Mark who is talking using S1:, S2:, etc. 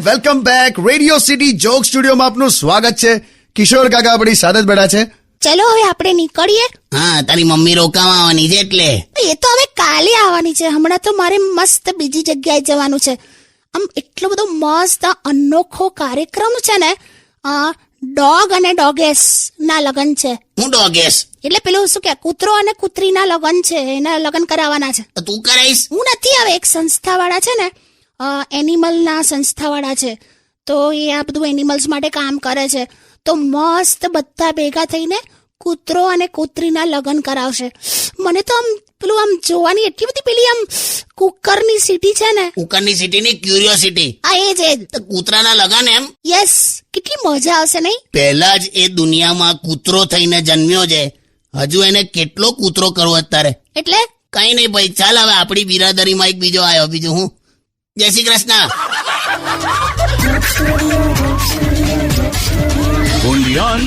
S1: Welcome back. Radio city joke સ્ટુડિયોમાં આપનું સ્વાગત છે. કિશોર કાકા આપણી સાથે જ બેઠા છે.
S2: ચલો હવે આપણે નીકળીએ.
S3: હા, તારી મમ્મી રોકાવા આવવાની છે એટલે.
S2: એ તો હવે કાલે આવવાની છે. હમણાં તો મારે મસ્ત બીજી જગ્યાએ જવાનું છે. આમ એટલો બધો મસ્ત અનોખો કાર્યક્રમ છે ને. ડોગ અને ડોગેસ ના લગન છે.
S3: હું ડોગેસ
S2: એટલે પેલું શું કે કૂતરો અને કૂતરીના લગન છે, એના લગન કરાવવાના છે.
S3: તો તું કરાઈશ?
S2: હું નથી, હવે એક સંસ્થાવાળા છે ને, એનિમલના સંસ્થાવાળા છે, તો એ આ બધું એનિમલ્સ માટે કામ કરે છે. તો મસ્ત બધા ભેગા થઈને કૂતરો અને કૂતરીના લગન કરાવશે. મને તો આમ પેલું આમ જોવાની એટલી બધી પેલી આમ કુકરની સીટી છે ને.
S3: કુકરની સિટીની ક્યુરિયોસિટી.
S2: આ એ જ
S3: તો કૂતરાના લગન એમ?
S2: યસ, કેટલી મજા આવશે નહીં?
S3: પહેલા જ એ દુનિયામાં કૂતરો થઈને જન્મ્યો છે, હજુ એને કેટલો કૂતરો કરવો અત્યારે.
S2: એટલે
S3: કઈ નહીં ભાઈ, ચાલ હવે આપણી બિરાદરીમાં એક બીજો આવ્યો. બીજું હું. જય શ્રી કૃષ્ણ.
S4: only on